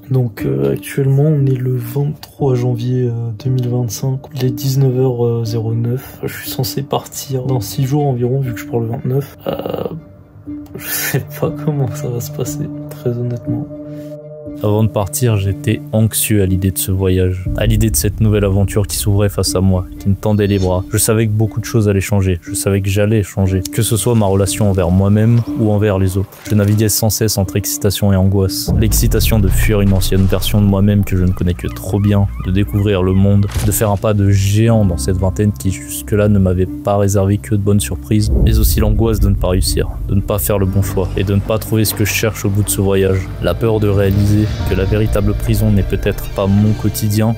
Donc actuellement on est le 23 janvier 2025, il est 19h09, je suis censé partir dans 6 jours environ vu que je pars le 29. Je sais pas comment ça va se passer, très honnêtement. Avant de partir, j'étais anxieux à l'idée de ce voyage, à l'idée de cette nouvelle aventure qui s'ouvrait face à moi, qui me tendait les bras. Je savais que beaucoup de choses allaient changer, je savais que j'allais changer, que ce soit ma relation envers moi-même ou envers les autres. Je naviguais sans cesse entre excitation et angoisse. L'excitation de fuir une ancienne version de moi-même que je ne connais que trop bien, de découvrir le monde, de faire un pas de géant dans cette vingtaine qui jusque-là ne m'avait pas réservé que de bonnes surprises, mais aussi l'angoisse de ne pas réussir, de ne pas faire le bon choix et de ne pas trouver ce que je cherche au bout de ce voyage. La peur de réaliser que la véritable prison n'est peut-être pas mon quotidien,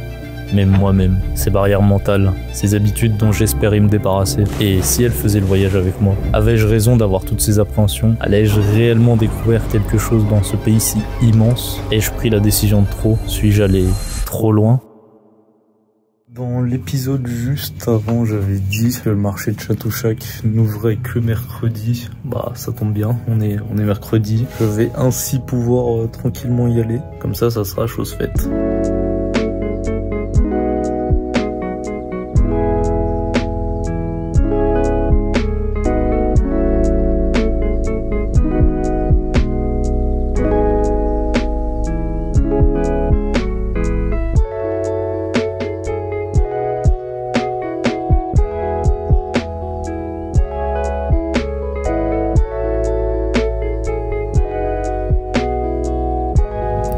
mais moi-même. Ces barrières mentales, ces habitudes dont j'espérais me débarrasser. Et si elles faisaient le voyage avec moi, avais-je raison d'avoir toutes ces appréhensions? Allais-je réellement découvrir quelque chose dans ce pays si immense? Ai-je pris la décision de trop? Suis-je allé trop loin? Dans l'épisode juste avant, j'avais dit que le marché de Château-Chac n'ouvrait que mercredi. Bah, ça tombe bien, on est mercredi. Je vais ainsi pouvoir tranquillement y aller. Comme ça sera chose faite.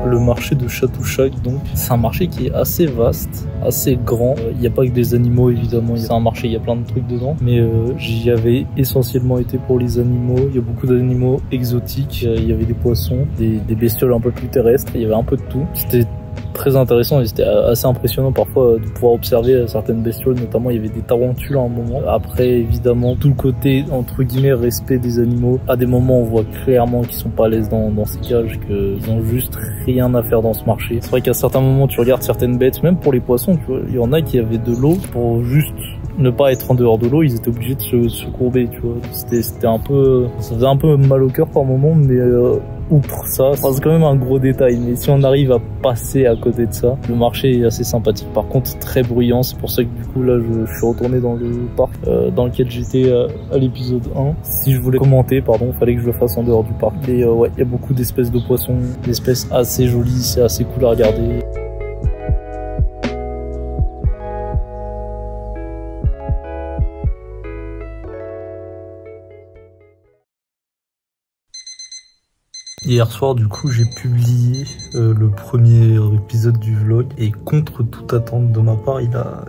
Le marché de Château-Chac, donc, c'est un marché qui est assez vaste, assez grand. Il n'y a pas que des animaux, évidemment. C'est un marché, il y a plein de trucs dedans. Mais j'y avais essentiellement été pour les animaux. Il y a beaucoup d'animaux exotiques. Il y avait des poissons, des bestioles un peu plus terrestres. Il y avait un peu de tout. C'était très intéressant et c'était assez impressionnant parfois de pouvoir observer certaines bestioles, notamment il y avait des tarentules à un moment. Après évidemment tout le côté entre guillemets respect des animaux, à des moments on voit clairement qu'ils sont pas à l'aise dans ces cages, qu'ils ont juste rien à faire dans ce marché. C'est vrai qu'à certains moments tu regardes certaines bêtes, même pour les poissons, tu vois, il y en a qui avaient de l'eau pour juste ne pas être en dehors de l'eau, ils étaient obligés de se courber, tu vois. C'était un peu, ça faisait un peu mal au cœur par moment, mais outre ça, c'est quand même un gros détail. Mais si on arrive à passer à côté de ça, le marché est assez sympathique. Par contre, très bruyant. C'est pour ça que du coup là, je suis retourné dans le parc dans lequel j'étais à l'épisode 1. Si je voulais commenter, pardon, fallait que je le fasse en dehors du parc. Et ouais, il y a beaucoup d'espèces de poissons, d'espèces assez jolies, c'est assez cool à regarder. Hier soir, du coup, j'ai publié le premier épisode du vlog et contre toute attente de ma part, il a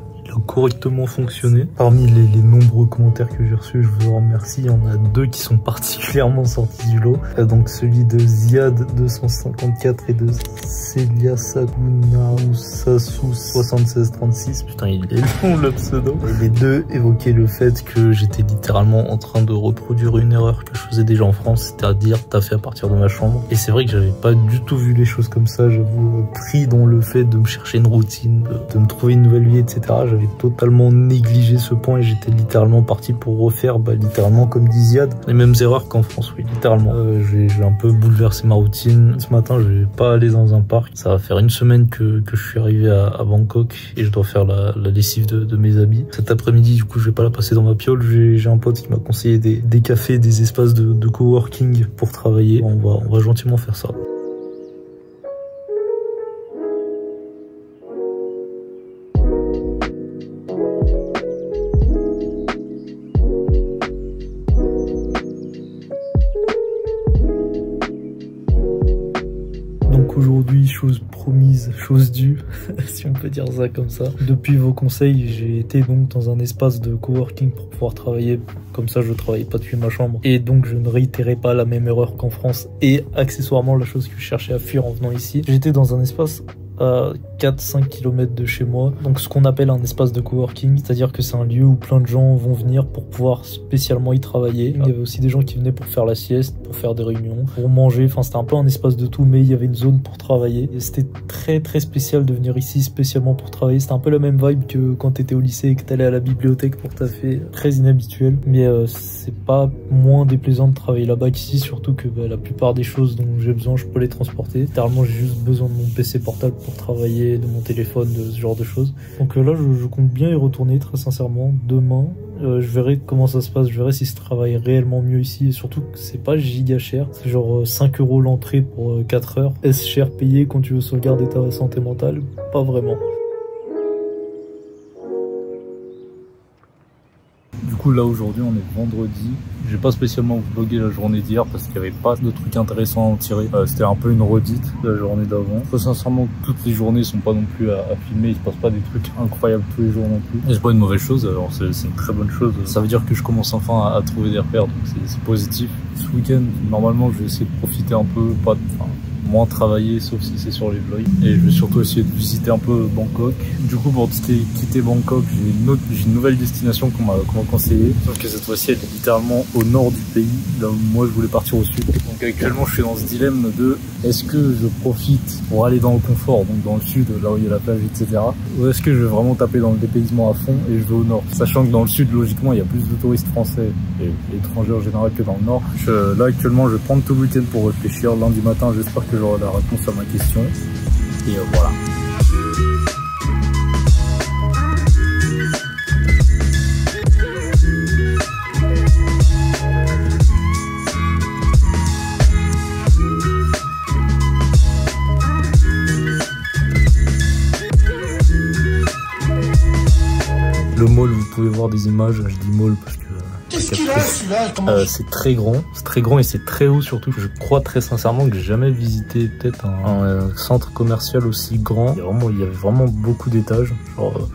correctement fonctionné. Parmi les nombreux commentaires que j'ai reçus, je vous en remercie. Il y en a 2 qui sont particulièrement sortis du lot. Donc celui de Ziad254 et de Celia Sagunausasu 7636. Putain, il est long le pseudo. Et les 2 évoquaient le fait que j'étais littéralement en train de reproduire une erreur que je faisais déjà en France, c'est-à-dire taffer à partir de ma chambre. Et c'est vrai que j'avais pas du tout vu les choses comme ça. J'avoue, pris dans le fait de me chercher une routine, de me trouver une nouvelle vie, etc. J'avais totalement négligé ce point et j'étais littéralement parti pour refaire, littéralement comme dit Ziad, les mêmes erreurs qu'en France, oui, littéralement. J'ai un peu bouleversé ma routine. Ce matin, je vais pas aller dans un parc. Ça va faire une semaine que je suis arrivé à Bangkok et je dois faire la lessive de mes habits. Cet après-midi, du coup, je vais pas la passer dans ma piole. J'ai un pote qui m'a conseillé des cafés, des espaces de coworking pour travailler. On va gentiment faire ça. Donc aujourd'hui, chose promise, chose due, si on peut dire ça comme ça. Depuis vos conseils, j'ai été donc dans un espace de coworking pour pouvoir travailler. Comme ça, je travaille pas depuis ma chambre. Et donc, je ne réitérais pas la même erreur qu'en France. Et accessoirement, la chose que je cherchais à fuir en venant ici, j'étais dans un espace à 4-5 km de chez moi. Donc ce qu'on appelle un espace de coworking, c'est-à-dire que c'est un lieu où plein de gens vont venir pour pouvoir spécialement y travailler. Il y avait aussi des gens qui venaient pour faire la sieste, pour faire des réunions, pour manger. Enfin, c'était un peu un espace de tout, mais il y avait une zone pour travailler. Et c'était très très spécial de venir ici spécialement pour travailler. C'était un peu la même vibe que quand t'étais au lycée et que t'allais à la bibliothèque pour taffer. Très inhabituel, mais c'est pas moins déplaisant de travailler là-bas qu'ici, surtout que la plupart des choses dont j'ai besoin, je peux les transporter. Littéralement, j'ai juste besoin de mon PC portable pour travailler, de mon téléphone, de ce genre de choses. Donc là, je compte bien y retourner, très sincèrement, demain. Je verrai comment ça se passe, je verrai si je travaille réellement mieux ici, et surtout que c'est pas giga cher. C'est genre 5 € l'entrée pour 4 heures. Est-ce cher payé quand tu veux sauvegarder ta santé mentale? Pas vraiment. Du coup là aujourd'hui on est vendredi, j'ai pas spécialement vlogué la journée d'hier parce qu'il y avait pas de trucs intéressants à en tirer, c'était un peu une redite de la journée d'avant. Faut sincèrement que toutes les journées sont pas non plus à filmer, il se passe pas des trucs incroyables tous les jours non plus. Et c'est pas une mauvaise chose, alors c'est une très bonne chose, ça veut dire que je commence enfin à trouver des repères, donc c'est positif. Ce week-end normalement je vais essayer de profiter un peu, moins travailler sauf si c'est sur les vlogs, et je vais surtout essayer de visiter un peu Bangkok. Du coup pour quitter Bangkok, j'ai une nouvelle destination qu'on m'a conseillé, sauf que cette fois-ci elle est littéralement au nord du pays, là où moi je voulais partir au sud. Donc actuellement je suis dans ce dilemme de est-ce que je profite pour aller dans le confort, donc dans le sud là où il y a la plage etc, ou est-ce que je vais vraiment taper dans le dépaysement à fond et je vais au nord, sachant que dans le sud logiquement il y a plus de touristes français et étrangers en général que dans le nord. Là actuellement je vais prendre tout le week-end pour réfléchir, lundi matin j'espère que j'aurai la réponse à ma question, et voilà. Le mall, vous pouvez voir des images, je dis mall parce que qu'est-ce qu'il a celui-là? C'est très grand et c'est très haut surtout. Je crois très sincèrement que j'ai jamais visité peut-être un centre commercial aussi grand. Il y avait vraiment beaucoup d'étages, genre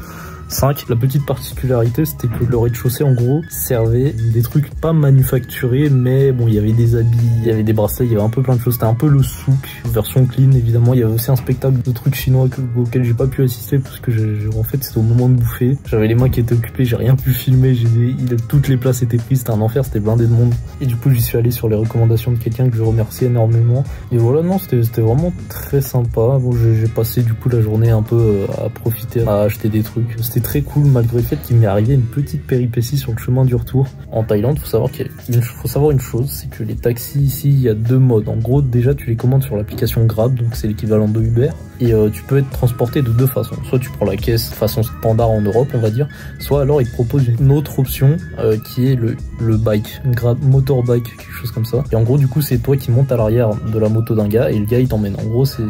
5. La petite particularité, c'était que le rez-de-chaussée, en gros, servait des trucs pas manufacturés, mais bon, il y avait des habits, il y avait des bracelets, il y avait un peu plein de choses. C'était un peu le souk, version clean, évidemment. Il y avait aussi un spectacle de trucs chinois auquel j'ai pas pu assister parce que en fait, c'était au moment de bouffer. J'avais les mains qui étaient occupées, j'ai rien pu filmer. Toutes les places étaient prises, c'était un enfer, c'était blindé de monde. Et du coup, j'y suis allé sur les recommandations de quelqu'un que je remercie énormément. Et voilà, non, c'était vraiment très sympa. Bon, j'ai passé du coup la journée un peu à profiter, à acheter des trucs. C'était très cool malgré le fait qu'il m'est arrivé une petite péripétie sur le chemin du retour. En Thaïlande, faut savoir une chose, c'est que les taxis ici, il y a 2 modes. En gros, déjà tu les commandes sur l'application Grab, donc c'est l'équivalent de Uber, et tu peux être transporté de 2 façons. Soit tu prends la caisse façon standard en Europe, on va dire, soit alors ils te proposent une autre option qui est le bike, une Grab motorbike, quelque chose comme ça. Et en gros, du coup, c'est toi qui montes à l'arrière de la moto d'un gars et le gars il t'emmène. En gros, c'est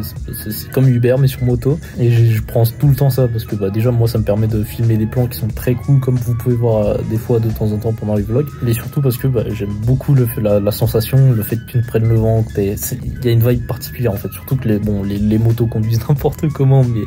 comme Uber mais sur moto, et je prends tout le temps ça parce que déjà moi ça me permet de filmer des plans qui sont très cool comme vous pouvez voir des fois de temps en temps pendant les vlogs, mais surtout parce que j'aime beaucoup la sensation, le fait que tu ne prennes le vent, il y a une vibe particulière en fait, surtout que les motos conduisent n'importe comment, mais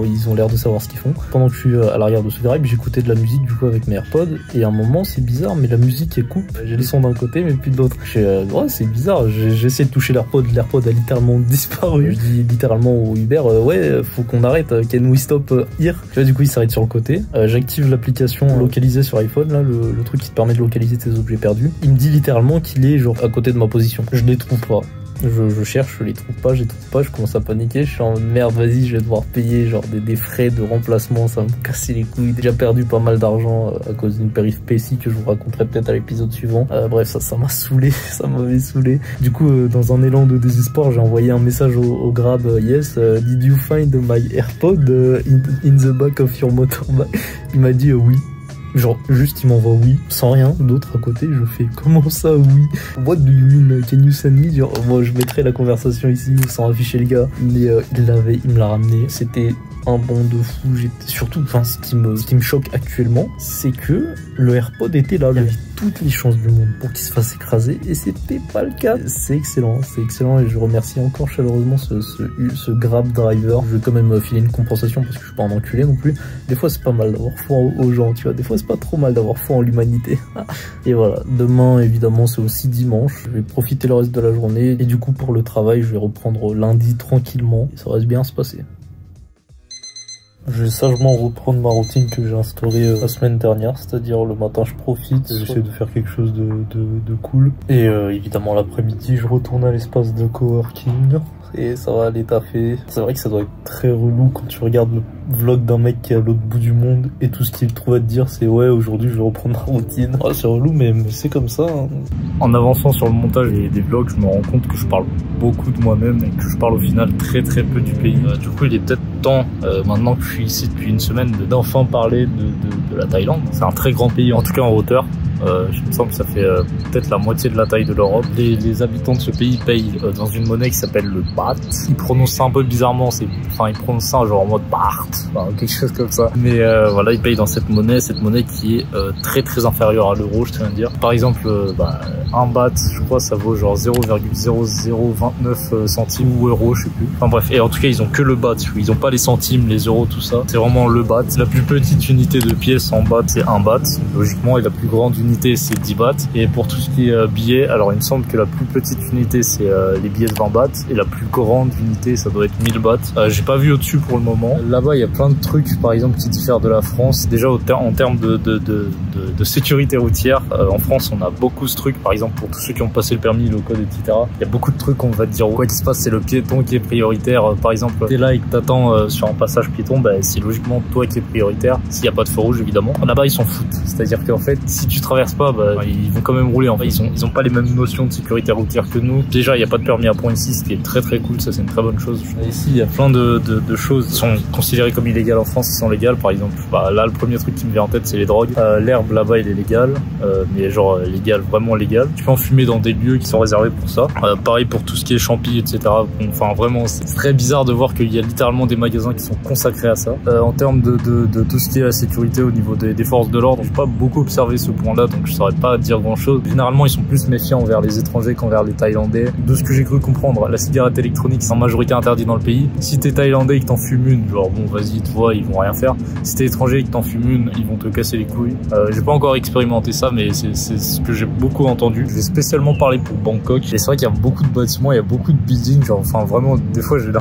ils ont l'air de savoir ce qu'ils font. Pendant que je suis à l'arrière de ce drive, j'écoutais de la musique du coup avec mes AirPods, et à un moment c'est bizarre mais la musique elle coupe, j'ai les sons d'un côté mais plus de l'autre. Ouais, c'est bizarre, j'ai essayé de toucher l'AirPod a littéralement disparu. Je dis littéralement au Uber ouais faut qu'on arrête, can we stop here. Tu vois, du coup il s'arrête sur le côté. J'active l'application localisée sur iPhone, là, le truc qui te permet de localiser tes objets perdus. Il me dit littéralement qu'il est genre à côté de ma position. Je les trouve pas. Je cherche, je les trouve pas, je commence à paniquer, je suis en merde, vas-y, je vais devoir payer genre des frais de remplacement, ça va me casser les couilles. J'ai déjà perdu pas mal d'argent à cause d'une péripétie que je vous raconterai peut-être à l'épisode suivant. Bref, ça m'a saoulé, ça m'avait saoulé. Du coup, dans un élan de désespoir, j'ai envoyé un message au Grab, yes, did you find my AirPod in the back of your motorbike? Il m'a dit oui. Genre juste il m'envoie oui, sans rien d'autre à côté. Je fais comment ça oui? What do you mean, can you send me? Genre moi je mettrai la conversation ici sans afficher le gars, mais il me l'a ramené. C'était un bond de fou. Surtout, enfin ce qui me choque actuellement, c'est que le AirPod était là. Il y avait toutes les chances du monde pour qu'il se fasse écraser et c'était pas le cas. C'est excellent et je remercie encore chaleureusement ce Grab driver. Je vais quand même filer une compensation parce que je suis pas un enculé non plus. Des fois c'est pas mal d'avoir foi aux gens, tu vois. Des fois c'est pas trop mal d'avoir foi en l'humanité. Et voilà, demain évidemment c'est aussi dimanche. Je vais profiter le reste de la journée et du coup pour le travail je vais reprendre lundi tranquillement et ça va bien se passer. Je vais sagement reprendre ma routine que j'ai instaurée la semaine dernière, c'est-à-dire le matin je profite, j'essaie de faire quelque chose de cool. Et évidemment l'après-midi je retourne à l'espace de coworking. Et ça va aller taffer. C'est vrai que ça doit être très relou quand tu regardes le vlog d'un mec qui est à l'autre bout du monde et tout ce qu'il trouve à te dire c'est ouais aujourd'hui je vais reprendre ma routine. Ouais, c'est relou mais c'est comme ça. Hein. En avançant sur le montage des vlogs, je me rends compte que je parle beaucoup de moi-même et que je parle au final très peu du pays. Du coup il est peut-être temps, maintenant que je suis ici depuis une semaine, d'enfin parler de la Thaïlande. C'est un très grand pays, en tout cas en hauteur. Il me semble que ça fait peut-être la moitié de la taille de l'Europe. Les habitants de ce pays payent dans une monnaie qui s'appelle le baht. Ils prononcent ça un peu bizarrement, ils prononcent ça genre en mode baht, quelque chose comme ça. Mais voilà, ils payent dans cette monnaie qui est très inférieure à l'euro, je tiens à dire. Par exemple, un baht, je crois, ça vaut genre 0,0029 centimes ou euros, je sais plus. Enfin bref, et en tout cas, ils ont que le baht. Ils ont pas les centimes, les euros, tout ça. C'est vraiment le baht. La plus petite unité de pièce en baht, c'est un baht, logiquement, et la plus grande unité c'est 10 bahts. Et pour tout ce qui est billets, alors il me semble que la plus petite unité c'est les billets de 20 bahts et la plus grande unité ça doit être 1000 bahts. J'ai pas vu au-dessus pour le moment. Là-bas il y a plein de trucs par exemple qui diffèrent de la France. Déjà en termes de sécurité routière, en France on a beaucoup ce truc. Par exemple pour tous ceux qui ont passé le permis, le code, etc. Il y a beaucoup de trucs on va te dire quoi qu'il se passe c'est le piéton qui est prioritaire. Par exemple t'es là et que t'attends sur un passage piéton, c'est logiquement toi qui es prioritaire s'il n'y a pas de feu rouge évidemment. Là-bas ils s'en foutent. C'est-à-dire qu'en fait si tu traverses pas, ils vont quand même rouler. En fait, ils ont pas les mêmes notions de sécurité routière que nous. Déjà, il n'y a pas de permis à point ici, ce qui est très cool. Ça, c'est une très bonne chose. Et ici, il y a plein de choses qui sont considérées comme illégales en France, qui sont légales. Par exemple, là, le premier truc qui me vient en tête, c'est les drogues. L'herbe là-bas, il est légal, mais genre légal, vraiment légal. Tu peux en fumer dans des lieux qui sont réservés pour ça. Pareil pour tout ce qui est champi, etc. Enfin, vraiment, c'est très bizarre de voir qu'il y a littéralement des magasins qui sont consacrés à ça. En termes de tout ce qui est la sécurité au niveau des forces de l'ordre, j'ai pas beaucoup observé ce point-là. Donc je saurais pas dire grand chose. Généralement ils sont plus méfiants envers les étrangers qu'envers les Thaïlandais. De ce que j'ai cru comprendre, la cigarette électronique c'est en majorité interdit dans le pays. Si t'es Thaïlandais et que t'en fumes une, genre bon vas-y, tu vois, ils vont rien faire. Si t'es étranger et que t'en fumes une, ils vont te casser les couilles. J'ai pas encore expérimenté ça mais c'est ce que j'ai beaucoup entendu. Je vais spécialement parler pour Bangkok. Et c'est vrai qu'il y a beaucoup de bâtiments, il y a beaucoup de buildings, genre enfin vraiment des fois j'ai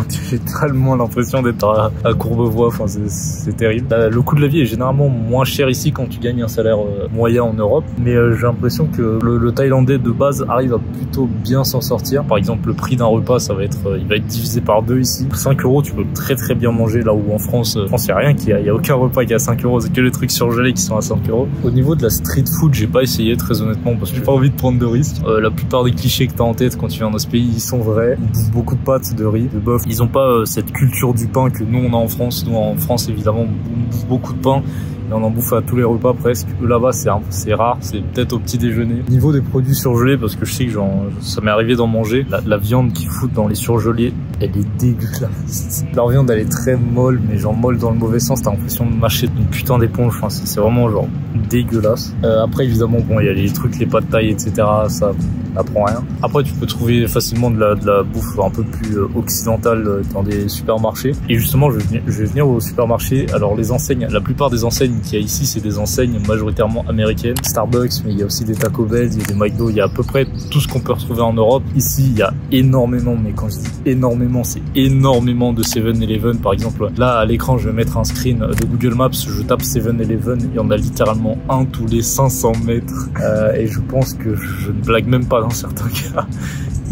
tellement l'impression d'être à Courbevoie, enfin c'est terrible. Le coût de la vie est généralement moins cher ici quand tu gagnes un salaire moyen en Europe. Mais j'ai l'impression que le Thaïlandais de base arrive à plutôt bien s'en sortir. Par exemple, le prix d'un repas, il va être divisé par 2 ici. Pour 5 euros, tu peux très bien manger, là où en France, il n'y a rien, il y a aucun repas qui est à 5 euros, c'est que les trucs surgelés qui sont à 5 euros. Au niveau de la street food, j'ai pas essayé très honnêtement parce que j'ai pas envie de prendre de risques. La plupart des clichés que t'as en tête quand tu viens dans ce pays, ils sont vrais. Ils bouffent beaucoup de pâtes, de riz, de bœuf. Ils ont pas cette culture du pain que nous on a en France. Nous en France, évidemment, on bouffe beaucoup de pain. Et on en bouffe à tous les repas presque. Là-bas c'est rare, c'est peut-être au petit déjeuner. Niveau des produits surgelés, parce que je sais que ça m'est arrivé d'en manger, la viande qu'ils foutent dans les surgelés, elle est dégueulasse. Leur viande elle est très molle, mais genre molle dans le mauvais sens, t'as l'impression de mâcher une putain d'éponge, enfin, c'est vraiment genre dégueulasse. Après évidemment bon il y a les trucs, les pâtes thaï etc, ça apprend rien. Après tu peux trouver facilement de la bouffe un peu plus occidentale dans des supermarchés. Et justement je vais venir au supermarché. Alors les enseignes, la plupart des enseignes qu'il y a ici c'est des enseignes majoritairement américaines. Starbucks, mais il y a aussi des Taco Bell, il y a des McDo, il y a à peu près tout ce qu'on peut retrouver en Europe. Ici il y a énormément, mais quand je dis énormément, c'est énormément de 7-Eleven. Par exemple là à l'écran je vais mettre un screen de Google Maps, je tape 7-Eleven, il y en a littéralement un tous les 500 mètres et je pense que je ne blague même pas dans certains cas.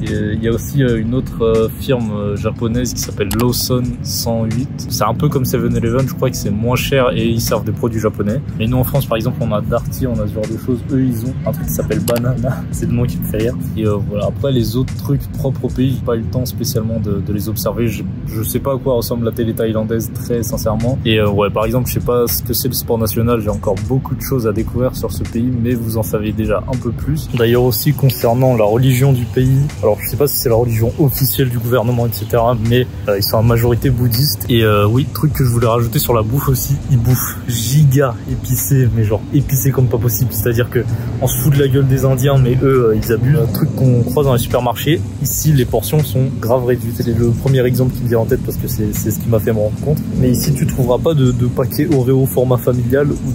Il y a aussi une autre firme japonaise qui s'appelle Lawson 108. C'est un peu comme 7-Eleven, je crois que c'est moins cher et ils servent des produits japonais. Mais nous en France par exemple on a Darty, on a ce genre de choses. Eux ils ont un truc qui s'appelle Banana, c'est le nom qui me fait rire. Et voilà, après les autres trucs propres au pays, j'ai pas eu le temps spécialement de les observer. Je sais pas à quoi ressemble la télé thaïlandaise très sincèrement. Et ouais par exemple je sais pas ce que c'est le sport national, j'ai encore beaucoup de choses à découvrir sur ce pays, mais vous en savez déjà un peu plus. D'ailleurs aussi concernant la religion du pays, alors je sais pas si c'est la religion officielle du gouvernement etc, mais ils sont en majorité bouddhistes. Et oui, truc que je voulais rajouter sur la bouffe aussi, ils bouffent giga épicé, mais genre épicé comme pas possible, c'est à dire que on se fout de la gueule des Indiens mais eux ils abusent. Truc qu'on croise dans les supermarchés, ici les portions sont grave réduites. C'est le premier exemple qui me vient en tête parce que c'est ce qui m'a fait me rendre compte. Mais ici tu trouveras pas de paquet Oreo format familial ou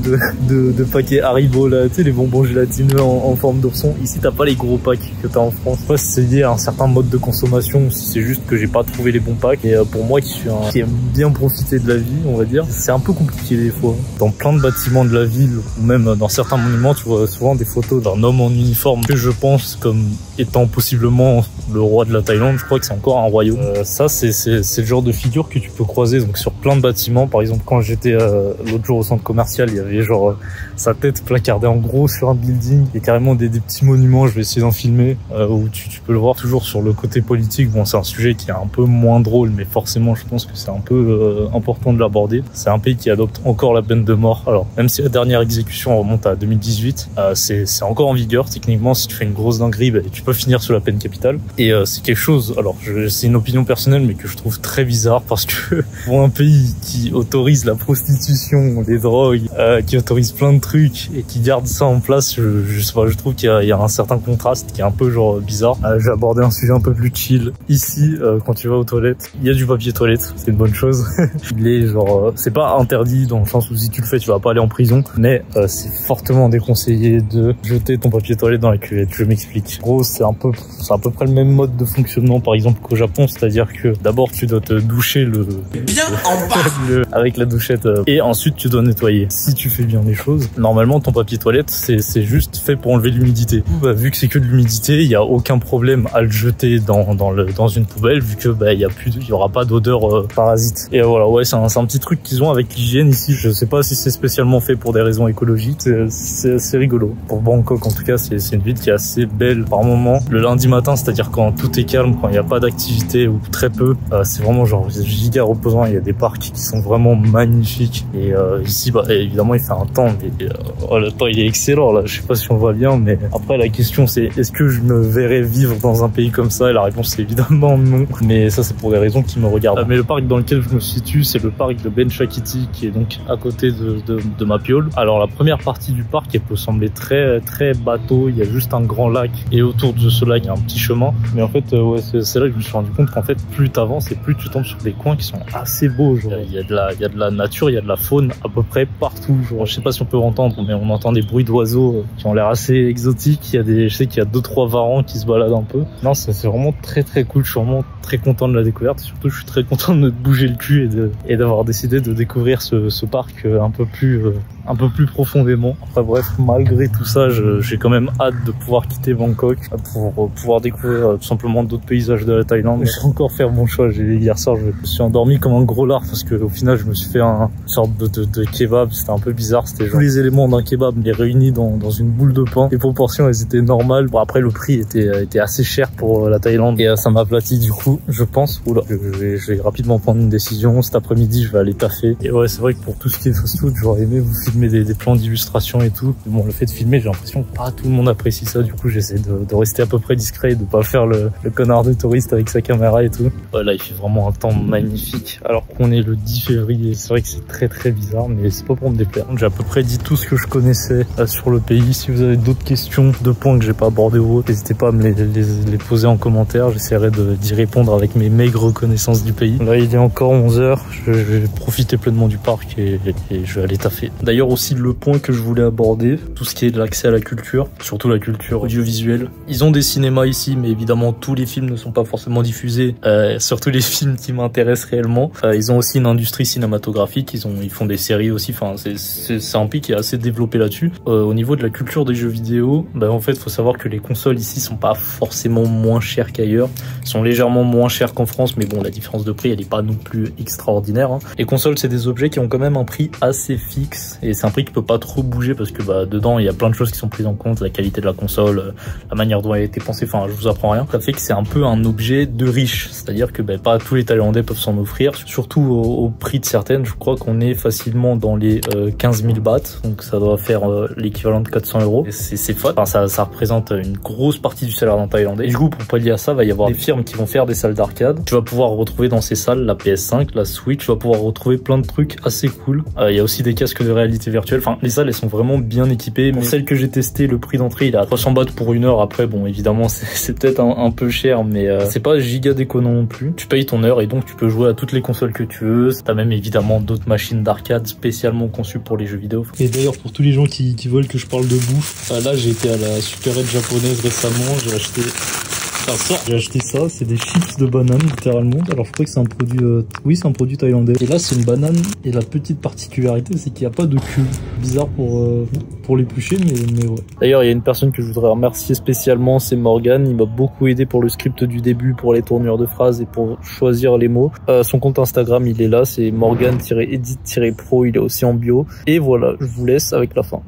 de paquet Haribo là, tu sais les bonbons gélatineux en forme d'ourson. Ici t'as pas les gros packs que t'as en France. Moi c'est lié à un certain mode de consommation, si c'est juste que j'ai pas trouvé les bons packs. Et pour moi qui aime bien profiter de la vie, on va dire, c'est un peu compliqué des fois. Dans plein de bâtiments de la ville, ou même dans certains monuments, tu vois souvent des photos d'un homme en uniforme que je pense comme étant possiblement le roi de la Thaïlande. Je crois que c'est encore un royaume. Ça, c'est le genre de figure que tu peux croiser donc sur plein de bâtiments. Par exemple, quand j'étais l'autre jour au centre commercial, il y avait genre sa tête placardée en gros sur un building et carrément des petits monuments. Je vais essayer d'en filmer où tu peux le voir toujours sur le côté politique. Bon, c'est un sujet qui est un peu moins drôle, mais forcément, je pense que c'est un peu important de l'aborder. C'est un pays qui adopte encore la peine de mort. Alors, même si la dernière exécution remonte à 2018, c'est encore en vigueur. Techniquement, si tu fais une grosse dinguerie, bah, tu peux finir sous la peine capitale. Et c'est quelque chose, alors c'est une opinion personnelle, mais que je trouve très bizarre parce que pour un pays qui autorise la prostitution, les drogues, qui autorise plein de trucs et qui garde ça en place, je sais pas, je trouve qu'il y a un certain contraste qui est un peu genre bizarre. J'ai abordé un sujet un peu plus chill. Ici, quand tu vas aux toilettes, il y a du papier toilette, c'est une bonne chose. Il est genre, c'est pas interdit dans le sens où si tu le fais, tu vas pas aller en prison, mais c'est fortement déconseillé de jeter ton papier toilette dans la cuvette. Je m'explique. En gros, c'est à peu près le même mode de fonctionnement, par exemple, qu'au Japon, c'est-à-dire que d'abord tu dois te doucher avec la douchette et ensuite tu dois nettoyer. Si tu fais bien les choses, normalement ton papier toilette c'est juste fait pour enlever l'humidité. Vu que c'est que de l'humidité, il y a aucun problème à le jeter dans une poubelle vu que il y aura pas d'odeur parasite. Et voilà, ouais, c'est un petit truc qu'ils ont avec l'hygiène ici. Je sais pas si c'est spécialement fait pour des raisons écologiques. C'est rigolo. Pour Bangkok en tout cas, c'est une ville qui est assez belle par moment. Le lundi matin, c'est-à-dire quand tout est calme, quand il n'y a pas d'activité ou très peu, c'est vraiment genre giga reposant. Il y a des parcs qui sont vraiment magnifiques. Et ici, évidemment, il fait un temps, mais le temps il est excellent là. Je sais pas si on voit bien, mais après la question c'est est-ce que je me verrais vivre dans un pays comme ça? Et la réponse c'est évidemment non. Mais ça c'est pour des raisons qui me regardent. Mais le parc dans lequel je me situe, c'est le parc de Ben Chakiti qui est donc à côté de ma piole. Alors la première partie du parc, elle peut sembler très très bateau. Il y a juste un grand lac et autour de ce lac il y a un petit chemin. Mais en fait, ouais, c'est là que je me suis rendu compte qu'en fait, plus t'avances et plus tu tombes sur des coins qui sont assez beaux. Genre, il y a de la nature, il y a de la faune à peu près partout. Genre, je sais pas si on peut entendre, mais on entend des bruits d'oiseaux qui ont l'air assez exotiques. Je sais qu'il y a 2-3 varans qui se baladent un peu. Non, c'est vraiment très très cool. Je suis vraiment très content de la découverte. Surtout, je suis très content de me bouger le cul et d'avoir décidé de découvrir ce parc un peu plus profondément. Après bref, malgré tout ça, j'ai quand même hâte de pouvoir quitter Bangkok pour pouvoir découvrir tout simplement d'autres paysages de la Thaïlande. Je vais encore faire mon choix. Hier soir, je me suis endormi comme un gros lard parce que au final, je me suis fait une sorte de kebab. C'était un peu bizarre. C'était tous les éléments d'un kebab mais réunis dans une boule de pain. Les proportions, elles étaient normales. Bon, après, le prix était assez cher pour la Thaïlande et ça m'a aplati du coup, je pense. Oula, je vais rapidement prendre une décision. Cet après-midi, je vais aller taffer. Et ouais, c'est vrai que pour tout ce qui est fast-food, j'aurais aimé vous filmer des plans d'illustration et tout. Bon, le fait de filmer, j'ai l'impression que pas tout le monde apprécie ça. Du coup, j'essaie de rester à peu près discret et de pas faire le connard de touriste avec sa caméra et tout. Ouais, là, il fait vraiment un temps magnifique. Alors qu'on est le 10 février. C'est vrai que c'est très très bizarre, mais c'est pas pour me déplaire. J'ai à peu près dit tout ce que je connaissais sur le pays. Si vous avez d'autres questions, de points que j'ai pas abordés ou autres, n'hésitez pas à me les poser en commentaire. J'essaierai d'y répondre avec mes maigres connaissances du pays. Là, il est encore 11h. Je vais profiter pleinement du parc et je vais aller taffer. D'ailleurs, aussi le point que je voulais aborder, tout ce qui est de l'accès à la culture, surtout la culture audiovisuelle. Ils ont des cinémas ici, mais évidemment tous les films ne sont pas forcément diffusés, surtout les films qui m'intéressent réellement. Ils ont aussi une industrie cinématographique, ils font des séries aussi, enfin c'est un pays qui est assez développé là-dessus. Au niveau de la culture des jeux vidéo, en fait faut savoir que les consoles ici sont pas forcément moins chères qu'ailleurs, sont légèrement moins chères qu'en France, mais bon la différence de prix elle est pas non plus extraordinaire. Les consoles c'est des objets qui ont quand même un prix assez fixe et c'est un prix qui peut pas trop bouger parce que dedans il y a plein de choses qui sont prises en compte, la qualité de la console, la manière dont elle a été pensée, enfin je vous apprends rien. Ça fait que c'est un peu un objet de riche, c'est-à-dire que pas tous les Thaïlandais peuvent s'en offrir, surtout au prix de certaines. Je crois qu'on est facilement dans les 15 000 bahts, donc ça doit faire l'équivalent de 400 €. C'est fat, enfin, ça représente une grosse partie du salaire d'un Thaïlandais. Et du coup pour pallier à ça, va y avoir des firmes qui vont faire des salles d'arcade. Tu vas pouvoir retrouver dans ces salles la PS5, la Switch, tu vas pouvoir retrouver plein de trucs assez cool. Il y a aussi des casques de réalité virtuelle, enfin les salles elles sont vraiment bien équipées. Pour celles que j'ai testées, le prix d'entrée il est à 300 bahts pour 1 heure. Après bon évidemment c'est peut-être un peu cher, mais c'est pas giga déconnant non plus. Tu payes ton heure et donc tu peux jouer à toutes les consoles que tu veux. T'as même évidemment d'autres machines d'arcade spécialement conçues pour les jeux vidéo. Et d'ailleurs pour tous les gens qui veulent que je parle de bouffe, là j'ai été à la supérette japonaise récemment, j'ai acheté Ça sort. J'ai acheté ça, c'est des chips de banane littéralement. Alors je crois que c'est un produit, oui c'est un produit thaïlandais. Et là c'est une banane et la petite particularité c'est qu'il n'y a pas de queue. Bizarre pour l'éplucher mais ouais. D'ailleurs il y a une personne que je voudrais remercier spécialement, c'est Morgan. Il m'a beaucoup aidé pour le script du début, pour les tournures de phrases et pour choisir les mots. Son compte Instagram il est là, c'est Morgan-edit-pro, il est aussi en bio. Et voilà, je vous laisse avec la fin.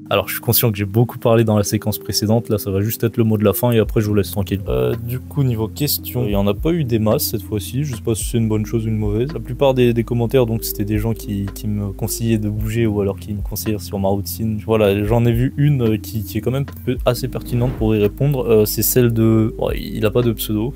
Alors je suis conscient que j'ai beaucoup parlé dans la séquence précédente, là ça va juste être le mot de la fin et après je vous laisse tranquille. Du coup niveau questions, il n'y en a pas eu des masses cette fois-ci, je sais pas si c'est une bonne chose ou une mauvaise. La plupart des commentaires donc c'était des gens qui me conseillaient de bouger ou alors qui me conseillaient sur ma routine. Voilà, j'en ai vu une qui est quand même assez pertinente pour y répondre, c'est celle de... Oh, il a pas de pseudo.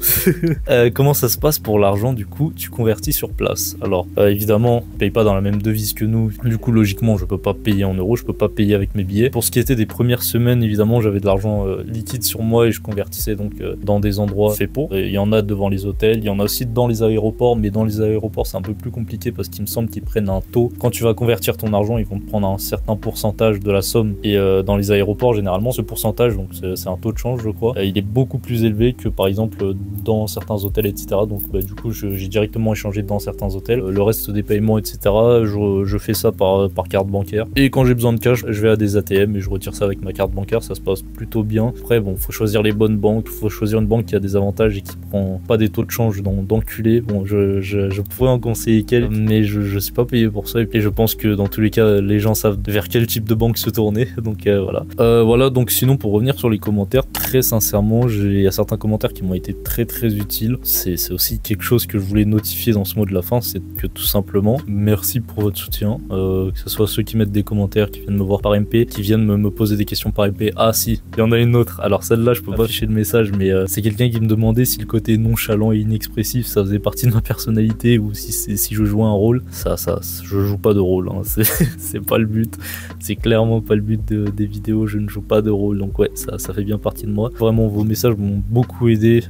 Comment ça se passe pour l'argent du coup, tu convertis sur place? Alors évidemment, on paye pas dans la même devise que nous, du coup logiquement je peux pas payer en euros, je peux pas payer avec mes billets. Pour ce qui était des premières semaines, évidemment, j'avais de l'argent liquide sur moi et je convertissais donc dans des endroits faits pour. Il y en a devant les hôtels, il y en a aussi dans les aéroports, mais dans les aéroports, c'est un peu plus compliqué parce qu'il me semble qu'ils prennent un taux. Quand tu vas convertir ton argent, ils vont te prendre un certain pourcentage de la somme. Et dans les aéroports, généralement, ce pourcentage, donc c'est un taux de change, je crois, il est beaucoup plus élevé que par exemple dans certains hôtels, etc. Donc du coup, j'ai directement échangé dans certains hôtels. Le reste des paiements, etc., je fais ça par carte bancaire. Et quand j'ai besoin de cash, je vais à des ATM et je retire ça avec ma carte bancaire, ça se passe plutôt bien. Après bon, faut choisir les bonnes banques, faut choisir une banque qui a des avantages et qui prend pas des taux de change d'enculé. Bon, je pourrais en conseiller quelques, mais je suis pas payé pour ça et je pense que dans tous les cas les gens savent vers quel type de banque se tourner, donc voilà. Voilà, donc sinon pour revenir sur les commentaires, très sincèrement il y a certains commentaires qui m'ont été très utiles. C'est aussi quelque chose que je voulais notifier dans ce mot de la fin, c'est que tout simplement merci pour votre soutien, que ce soit ceux qui mettent des commentaires, qui viennent me voir par MP, qui viennent me poser des questions par MP. Ah si, il y en a une autre. Alors celle-là, je peux pas afficher le message, mais c'est quelqu'un qui me demandait si le côté nonchalant et inexpressif, ça faisait partie de ma personnalité ou si je jouais un rôle. Ça, je joue pas de rôle. Hein. C'est pas le but. C'est clairement pas le but des vidéos. Je ne joue pas de rôle. Donc ouais, ça fait bien partie de moi. Vraiment, vos messages m'ont beaucoup aidé.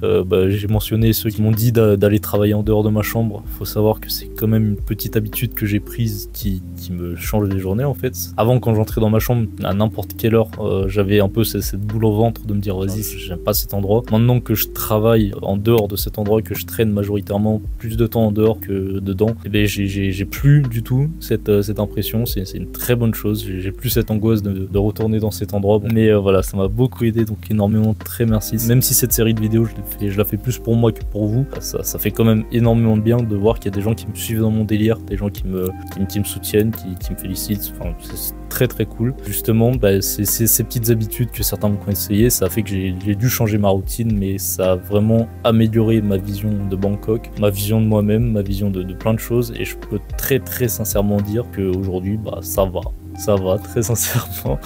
J'ai mentionné ceux qui m'ont dit d'aller travailler en dehors de ma chambre. Faut savoir que c'est quand même une petite habitude que j'ai prise qui me change les journées en fait. Avant, quand j'entrais dans ma chambre, à n'importe quelle heure, j'avais un peu cette boule au ventre de me dire vas-y, j'aime pas cet endroit. Maintenant que je travaille en dehors de cet endroit, que je traîne majoritairement plus de temps en dehors que dedans, et ben j'ai plus du tout cette impression. C'est une très bonne chose. J'ai plus cette angoisse de retourner dans cet endroit. Mais voilà, ça m'a beaucoup aidé, donc énormément, très merci. Même si cette série de vidéos je la fais plus pour moi que pour vous, ça fait quand même énormément de bien de voir qu'il y a des gens qui me suivent dans mon délire, des gens qui me soutiennent, qui me félicitent. Enfin, c'est très cool. Justement, c'est ces petites habitudes que certains m'ont conseillé, ça a fait que j'ai dû changer ma routine, mais ça a vraiment amélioré ma vision de Bangkok, ma vision de moi-même, ma vision de plein de choses, et je peux très sincèrement dire qu'aujourd'hui, ça va, très sincèrement.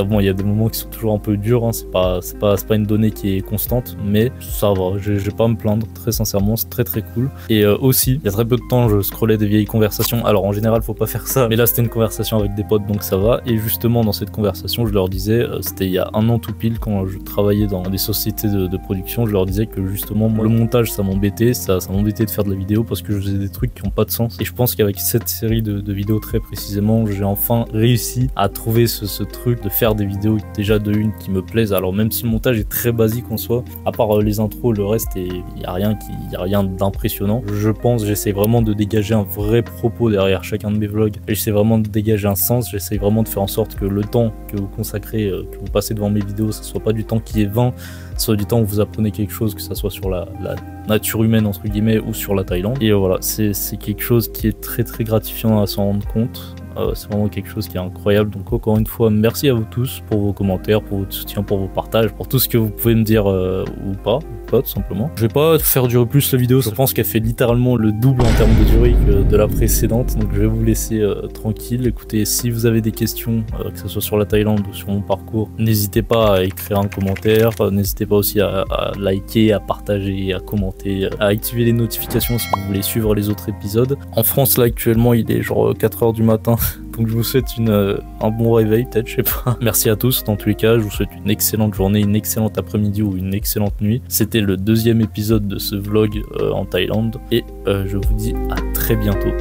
Bon, il y a des moments qui sont toujours un peu durs, hein, c'est pas une donnée qui est constante, mais ça va, je vais pas me plaindre, très sincèrement, c'est très cool. Et aussi, il y a très peu de temps, je scrollais des vieilles conversations. Alors en général, faut pas faire ça, mais là c'était une conversation avec des potes, donc ça va. Et justement, dans cette conversation, je leur disais, c'était il y a un an tout pile, quand je travaillais dans des sociétés de production, je leur disais que justement, moi, le montage, ça m'embêtait, ça m'embêtait de faire de la vidéo parce que je faisais des trucs qui ont pas de sens. Et je pense qu'avec cette série de vidéos très précisément, j'ai enfin réussi à trouver ce truc de faire des vidéos déjà de une qui me plaisent. Alors même si le montage est très basique en soi, à part les intros, le reste, il y a rien d'impressionnant. Je pense, j'essaie vraiment de dégager un vrai propos derrière chacun de mes vlogs. J'essaie vraiment de dégager un sens, j'essaie vraiment de faire en sorte que le temps que vous consacrez, que vous passez devant mes vidéos, ça soit pas du temps qui est vain, soit du temps où vous apprenez quelque chose, que ça soit sur la nature humaine entre guillemets ou sur la Thaïlande. Et voilà, c'est quelque chose qui est très gratifiant à s'en rendre compte. C'est vraiment quelque chose qui est incroyable. Donc encore une fois, merci à vous tous pour vos commentaires, pour votre soutien, pour vos partages, pour tout ce que vous pouvez me dire ou pas tout simplement. Je vais pas faire durer plus la vidéo, je pense qu'elle fait littéralement le double en termes de durée que de la précédente, donc je vais vous laisser tranquille. Écoutez, si vous avez des questions, que ce soit sur la Thaïlande ou sur mon parcours, n'hésitez pas à écrire un commentaire, n'hésitez pas aussi à liker, à partager, à commenter, à activer les notifications si vous voulez suivre les autres épisodes. En France là actuellement il est genre 4h du matin, donc je vous souhaite un bon réveil peut-être, je sais pas. Merci à tous dans tous les cas, je vous souhaite une excellente journée, une excellente après-midi ou une excellente nuit. C'était le deuxième épisode de ce vlog en Thaïlande et je vous dis à très bientôt.